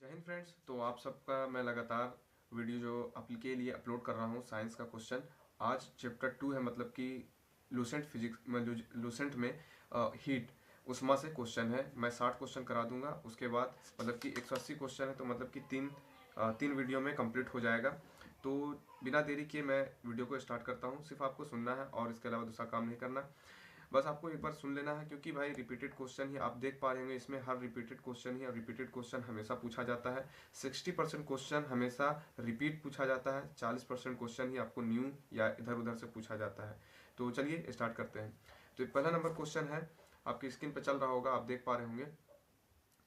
जय हिंद फ्रेंड्स। तो आप सबका मैं लगातार वीडियो जो आपके लिए अपलोड कर रहा हूँ साइंस का क्वेश्चन। आज चैप्टर 2 है, मतलब कि लूसेंट फिजिक्स में लूसेंट में हीट उष्मा से क्वेश्चन है। मैं 60 क्वेश्चन करा दूंगा, उसके बाद मतलब कि 180 क्वेश्चन है, तो मतलब कि तीन वीडियो में कंप्लीट हो जाएगा। तो बिना देरी किए मैं वीडियो को स्टार्ट करता हूँ। सिर्फ आपको सुनना है और इसके अलावा दूसरा काम नहीं करना। बस आपको एक बार सुन लेना है, क्योंकि भाई रिपीटेड क्वेश्चन ही आप देख पा रहे होंगे इसमें। हर रिपीटेड क्वेश्चन ही, और रिपीटेड क्वेश्चन हमेशा पूछा जाता है। 60% क्वेश्चन हमेशा रिपीट पूछा जाता है, 40% क्वेश्चन ही आपको न्यू या इधर उधर से पूछा जाता है। तो चलिए स्टार्ट करते हैं। तो पहला नंबर क्वेश्चन है, आपकी स्क्रीन पर चल रहा होगा, आप देख पा रहे होंगे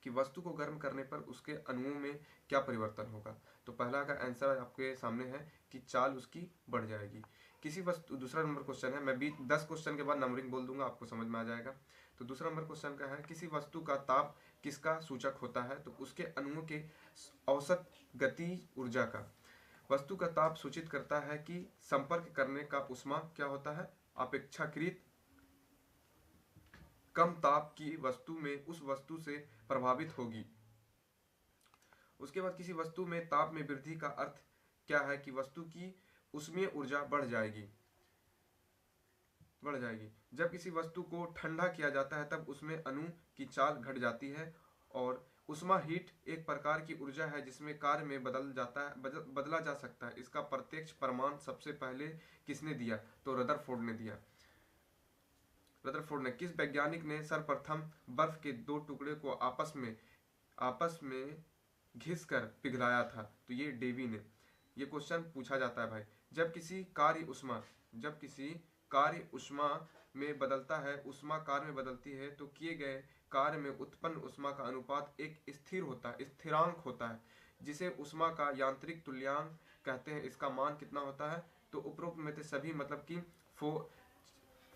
कि वस्तु को गर्म करने पर उसके अणुओं में क्या परिवर्तन होगा। तो पहला का आंसर आपके सामने है कि चाल उसकी बढ़ जाएगी। किसी वस्तु, दूसरा नंबर क्वेश्चन है, मैं 10 क्वेश्चन के बाद नंबरिंग बोल दूंगा, आपको समझ में आ जाएगा। तो दूसरा नंबर क्वेश्चन का है, किसी वस्तु का ताप किसका सूचक होता है। तो उसके अणुओं के औसत गति ऊर्जा का। वस्तु का ताप सूचित करता है कि संपर्क करने का उष्मा क्या होता है, अपेक्षाकृत कम ताप की वस्तु में उस वस्तु से प्रभावित होगी। उसके बाद किसी वस्तु में ताप में वृद्धि का अर्थ क्या है कि वस्तु की उष्मीय ऊर्जा बढ़ जाएगी। जब किसी वस्तु को ठंडा किया जाता है तब उसमें अणु की चाल घट जाती है। और उष्मा हीट एक प्रकार की ऊर्जा है जिसमें कार्य में बदला जा सकता है। इसका प्रत्यक्ष प्रमाण सबसे पहले किसने दिया। तो रदरफोर्ड ने दिया। रदरफोर्ड ने। किस वैज्ञानिक ने सर्वप्रथम बर्फ के दो टुकड़े को आपस में घिस कर पिघलाया था। तो ये डेवी ने। ये क्वेश्चन पूछा जाता है भाई। जब किसी कार्य उष्मा में बदलता है, उष्मा कार्य में बदलती है, तो किए गए कार्य में उत्पन्न उष्मा का अनुपात एक स्थिरांक होता है, जिसे उष्मा का यांत्रिक तुल्यांक कहते हैं। इसका मान कितना होता है। तो उपरोक्त में से सभी, मतलब कि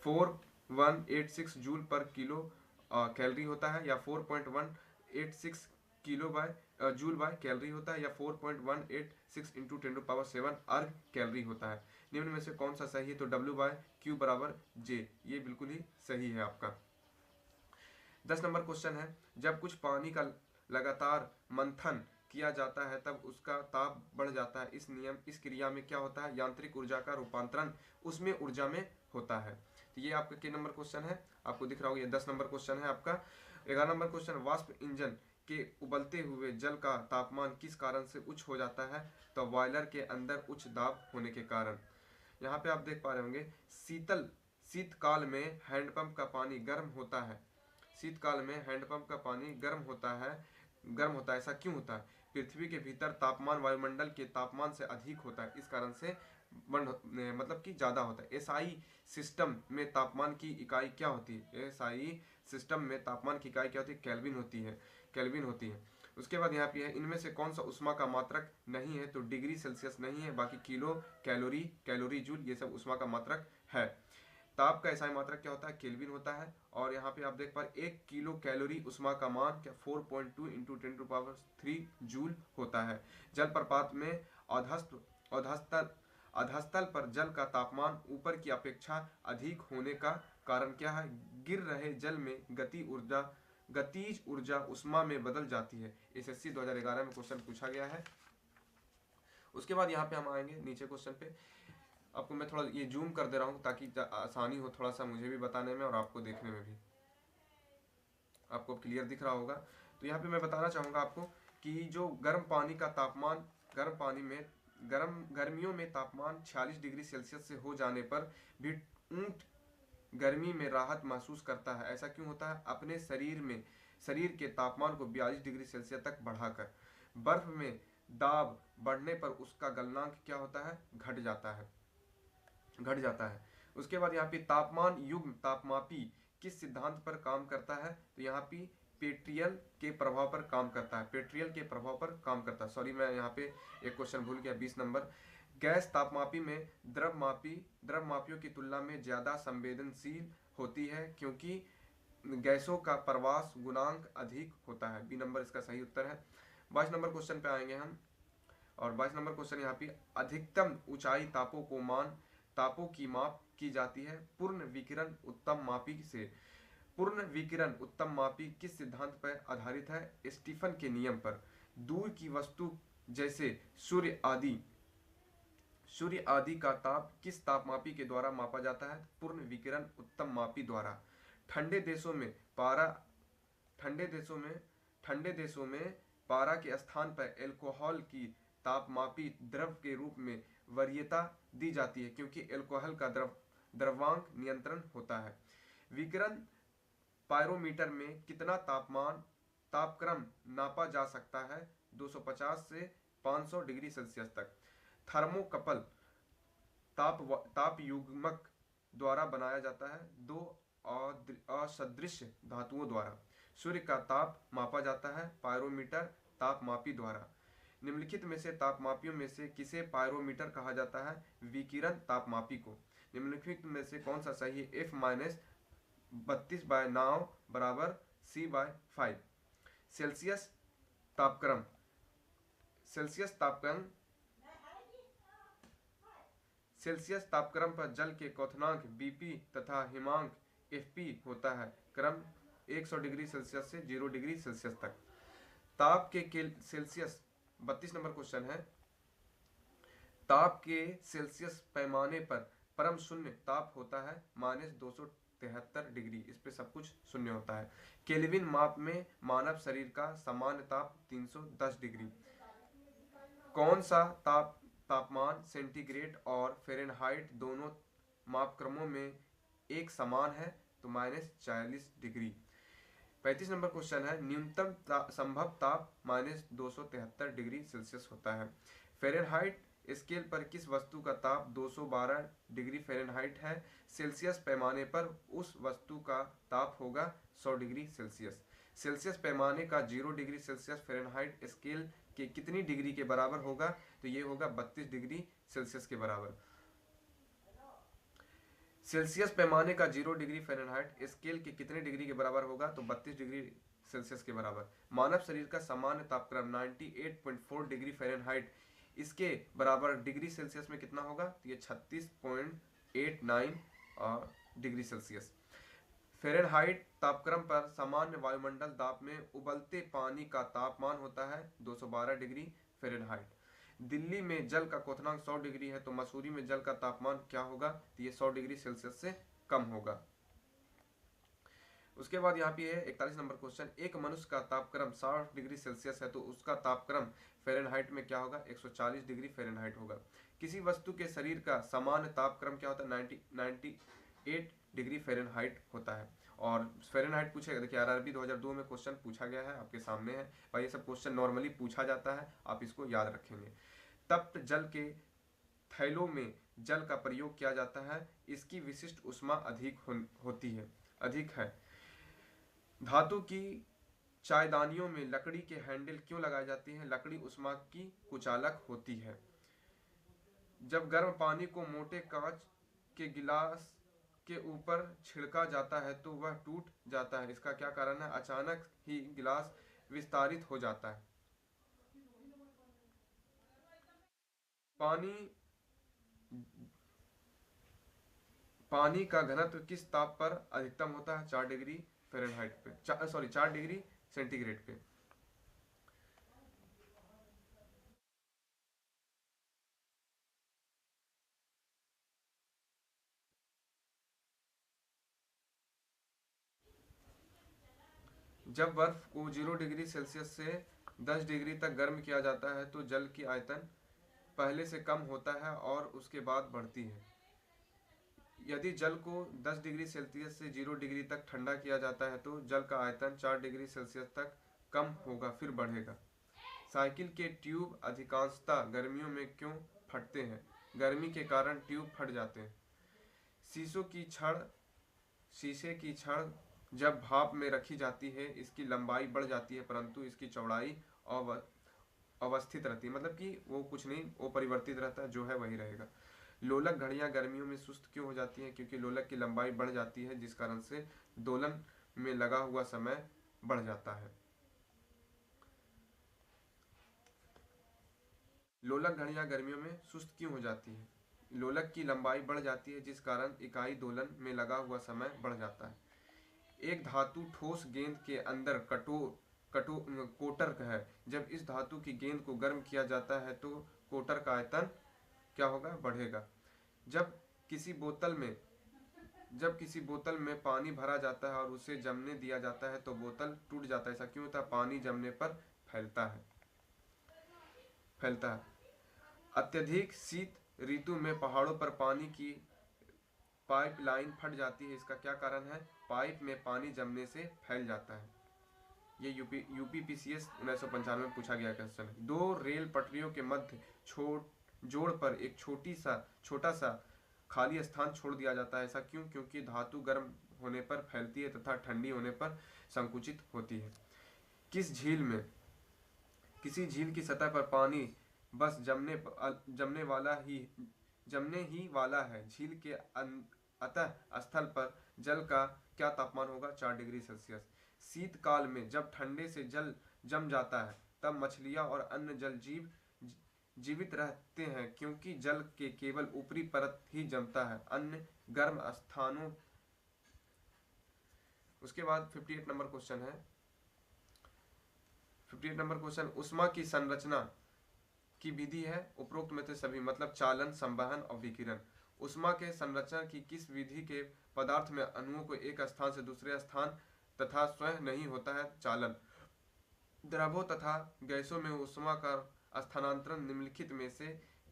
4186 जूल पर किलो कैलोरी होता है, या 4.186 kilo by joule by calorie होता है, या 4.186 इंटू 10⁻7 अर्ग कैलोरी होता है। निम्न में से कौन सा सही है। तो W/Q बराबर J, ये बिल्कुल ही सही है आपका। 10 नंबर क्वेश्चन है, जब कुछ पानी का लगातार मंथन किया जाता है तब उसका ताप बढ़ जाता है। इस क्रिया में क्या होता है। यांत्रिक ऊर्जा का रूपांतरण उसमें ऊर्जा में होता है। तो ये आपका के नंबर क्वेश्चन है, आपको दिख रहा होगा। ये 10 नंबर क्वेश्चन है आपका। 11 नंबर क्वेश्चन, वाष्प इंजन के उबलते हुए जल का तापमान किस कारण से उच्च हो जाता है। तो बॉयलर के अंदर उच्च दाब होने के कारण। यहाँ पे आप देख पा रहे होंगे, शीतकाल में हैंडपंप का पानी गर्म होता है। शीतकाल में हैंडपंप का पानी गर्म होता है। ऐसा क्यों होता है। पृथ्वी के भीतर तापमान वायुमंडल के तापमान से अधिक होता है, इस कारण से मतलब कि ज्यादा होता है। एसआई सिस्टम में तापमान की इकाई क्या होती है। एसआई सिस्टम में तापमान की इकाई क्या होती है। केल्विन होती है। उसके बाद यहाँ पे है, इनमें से कौन सा उष्मा का मात्रक नहीं है। तो डिग्री सेल्सियस नहीं है, बाकी किलो, कैलोरी जूल, ये सब उष्मा का मात्रक है। ताप का एसआई मात्रक क्या होता है। केल्विन होता है। और यहाँ पे आप देख पा रहे 1 किलो कैलोरी उष्मा का मान क्या 4.2 इंटू 10⁻³ जूल होता है। जलप्रपात में अधस्तल पर जल का तापमान ऊपर की अपेक्षा अधिक होने का कारण क्या है। गिर रहे जल में गतिज ऊर्जा उष्मा में बदल जाती है। एसएससी 2011 में क्वेश्चन पूछा गया है। उसके बाद यहाँ पे हम आएंगे नीचे क्वेश्चन पे। आपको मैं थोड़ा ये जूम कर दे रहा हूँ ताकि आसानी हो थोड़ा सा मुझे भी बताने में और आपको देखने में भी। आपको क्लियर दिख रहा होगा। तो यहाँ पे मैं बताना चाहूँगा आपको कि जो गर्मियों में तापमान 46 डिग्री सेल्सियस से हो जाने पर भी ऊंट गर्मी में राहत महसूस करता है। ऐसा क्यों होता है। अपने शरीर के तापमान को 42 डिग्री सेल्सियस तक बढ़ाकर। बर्फ में दाब बढ़ने पर उसका गलनांक क्या होता है, घट जाता है। उसके बाद यहाँ पे तापमान युग्म तापमापी किस सिद्धांत पर काम करता है। तो यहाँ पे पेट्रियल के प्रभाव पर काम करता है। सॉरी, मैं यहाँ पे एक क्वेश्चन भूल गया, 20 नंबर। गैस तापमापी में द्रव्यमापियों की तुलना में ज्यादा संवेदनशील होती है, क्योंकि गैसों का प्रवास गुणांक अधिक होता है। बी नंबर इसका सही उत्तर है। 22 नंबर क्वेश्चन पे आएंगे हम। और 22 नंबर क्वेश्चन यहाँ पे, अधिकतम ऊंचाई तापों की माप की जाती है पूर्ण विकिरण उत्तम मापी किस सिद्धांत पर आधारित है। स्टीफन के नियम पर। दूर की वस्तु जैसे सूर्य आदि का ताप किस तापमापी के द्वारा मापा जाता है? पूर्ण विकिरण उत्तम मापी द्वारा। ठंडे देशों में पारा ठंडे देशों में ठंडे देशों में पारा के स्थान पर एल्कोहल की तापमापी द्रव के रूप में वरीयता दी जाती है, क्योंकि एल्कोहल का द्रव्यांक नियंत्रण होता है। विकिरण पायरोमीटर में कितना तापक्रम नापा जा सकता है? 250 से 500 डिग्री सेल्सियस तक। थर्मोकपल ताप युग्मक द्वारा बनाया जाता है, दो असदृश धातुओं द्वारा। सूर्य का ताप मापा जाता है पायरोमीटर तापमापी द्वारा। निम्नलिखित में से तापमापियों में से किसे पायरोमीटर कहा जाता है? विकिरण तापमापी को। निम्नलिखित में से कौन सा सही है? F-32/9 बराबर C/5। सेल्सियस तापक्रम सेल्सियस तापक्रम पर जल के क्वथनांक BP तथा हिमांक FP होता है। क्रम 100 डिग्री सेल्सियस से 0 डिग्री सेल्सियस तक। ताप के सेल्सियस 32 नंबर क्वेश्चन है। ताप के सेल्सियस पैमाने पर परम शून्य ताप होता है -273 डिग्री। इस पे सब कुछ शून्य होता है। केल्विन माप में मानव शरीर का सामान्य ताप 310 डिग्री। कौन सा तापमान सेंटीग्रेड और फ़ारेनहाइट दोनों मापक्रमों में एक समान है? तो -40 डिग्री। 35 नंबर क्वेश्चन है। न्यूनतम संभव ताप -273 डिग्री सेल्सियस होता है। फ़ारेनहाइट स्केल पर किस वस्तु का ताप 212 डिग्री फ़ारेनहाइट है? सेल्सियस पैमाने पर उस वस्तु का ताप होगा 100 डिग्री सेल्सियस। सेल्सियस पैमाने का 0 डिग्री सेल्सियस फ़ारेनहाइट स्केल के कितनी डिग्री के बराबर होगा? तो ये होगा 32 डिग्री सेल्सियस के बराबर। सेल्सियस पैमाने का 0 डिग्री फ़ारेनहाइट स्केल के कितने डिग्री के बराबर होगा? तो 32 डिग्री सेल्सियस के बराबर। मानव शरीर का सामान्य तापक्रम 98.4 डिग्री फ़ारेनहाइट, इसके बराबर डिग्री सेल्सियस में कितना होगा? तो ये 36.89 डिग्री सेल्सियस। फ़ारेनहाइट तापक्रम पर सामान्य वायुमंडल दाब में उबलते पानी का तापमान होता है 212 डिग्री फ़ारेनहाइट। दिल्ली में जल का क्वथनांक 100 डिग्री है, तो मसूरी में जल का तापमान क्या होगा? तो ये 100 डिग्री सेल्सियस से कम होगा। उसके बाद यहाँ पे है 41 नंबर क्वेश्चन। एक मनुष्य का तापक्रम 60 डिग्री सेल्सियस है, तो उसका तापक्रम फ़ारेनहाइट में क्या होगा? 140 डिग्री फ़ारेनहाइट होगा। किसी वस्तु के शरीर का सामान्य तापक्रम क्या होता है? 98 डिग्री फ़ारेनहाइट होता है। और फ़ारेनहाइट पूछेगा, देखिए आरआरबी 2002 में क्वेश्चन पूछा गया है, आपके सामने है भाई। ये सब क्वेश्चन नॉर्मली पूछा जाता है, आप इसको याद रखेंगे। तप्त जल के थैलों में जल का प्रयोग किया जाता है, इसकी विशिष्ट ऊष्मा अधिक है। धातु की चायदानियों में लकड़ी के हैंडल क्यों लगाए जाते हैं? लकड़ी ऊष्मा की कुचालक होती है। जब गर्म पानी को मोटे कांच के गिलास के ऊपर छिड़का जाता है तो वह टूट जाता है, इसका क्या कारण है? अचानक ही गिलास विस्तारित हो जाता है। पानी का घनत्व किस ताप पर अधिकतम होता है? 4 डिग्री फ़ारेनहाइट पे, 4 डिग्री सेंटीग्रेड पे। जब बर्फ को 0 डिग्री सेल्सियस से 10 डिग्री तक गर्म किया जाता है तो जल की आयतन पहले से कम होता है और उसके बाद बढ़ती है। यदि जल को 10 डिग्री सेल्सियस से 0 डिग्री तक ठंडा किया जाता है तो जल का आयतन 4 डिग्री सेल्सियस तक कम होगा, फिर बढ़ेगा। साइकिल के ट्यूब अधिकांशतः गर्मियों में क्यों फटते हैं? गर्मी के कारण ट्यूब फट जाते हैं। शीशे की छड़ जब भाप में रखी जाती है इसकी लंबाई बढ़ जाती है, परंतु इसकी चौड़ाई अवस्थित रहती है, मतलब कि वो कुछ नहीं, वो परिवर्तित रहता है, जो है वही रहेगा। लोलक घड़ियां गर्मियों में सुस्त क्यों हो जाती हैं? क्योंकि लोलक की लंबाई बढ़ जाती है, जिस कारण से दोलन में लगा हुआ समय बढ़ जाता है। लोलक घड़ियां गर्मियों में सुस्त क्यों हो जाती हैं? लोलक की लंबाई बढ़ जाती है, जिस कारण इकाई दोलन में लगा हुआ समय बढ़ जाता है। एक धातु ठोस गेंद के अंदर कठोर कोटर है। जब इस धातु की गेंद को गर्म किया जाता है तो कोटर का आयतन क्या होगा, बढ़ेगा। जब किसी बोतल में पानी भरा जाता है और उसे जमने दिया जाता है तो बोतल टूट जाता है। ऐसा क्यों होता है? पानी जमने पर फैलता है। अत्यधिक शीत ऋतु में पहाड़ों पर पानी की पाइपलाइन फट जाती है। इसका क्या कारण है? पाइप में पानी जमने से फैल जाता है। ये यूपीपीसीएस 1995 में पूछा गया क्वेश्चन है। दो रेल पटरियों के मध्य जोड़ पर एक छोटा सा खाली स्थान छोड़ दिया जाता है। ऐसा क्यों? क्योंकि धातु गर्म होने पर फैलती है तथा ठंडी होने पर संकुचित होती है। किसी झील की सतह पर पानी बस जमने ही वाला है। झील के अतः स्थल पर जल का क्या तापमान होगा? 4 डिग्री सेल्सियस। शीतकाल में जब ठंडे से जल जम जाता है तब मछलियां और अन्य जल जीव जीवित रहते हैं, क्योंकि जल के केवल ऊपरी परत ही जमता है, अन्य गर्म स्थानों। उसके बाद 58 नंबर क्वेश्चन है। 58 नंबर क्वेश्चन, उष्मा की संरचना की विधि है उपरोक्त में से सभी, मतलब चालन, संवहन और विकिरण। उष्मा के संरचना की किस विधि के पदार्थ में अणुओं को एक स्थान से दूसरे स्थान तथा स्वयं नहीं होता है? चालन। द्रवों तथा गैसों में उष्मा का स्थानांतरण निम्नलिखित में से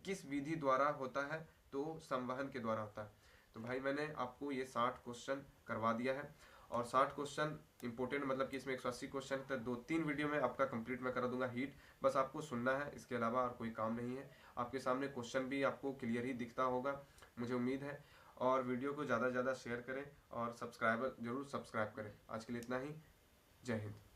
किस विधि द्वारा होता है? तो संवहन के द्वारा होता है। तो भाई मैंने आपको ये 60 क्वेश्चन करवा दिया है और 60 क्वेश्चन इंपॉर्टेंट, मतलब कि इसमें 180 क्वेश्चन है, तो 2-3 वीडियो में आपका कंप्लीट मैं करा दूंगा हीट। बस आपको सुनना है, इसके अलावा और कोई काम नहीं है। आपके सामने क्वेश्चन भी आपको क्लियर ही दिखता होगा, मुझे उम्मीद है। और वीडियो को ज़्यादा से ज़्यादा शेयर करें और सब्सक्राइब जरूर करें। आज के लिए इतना ही। जय हिंद।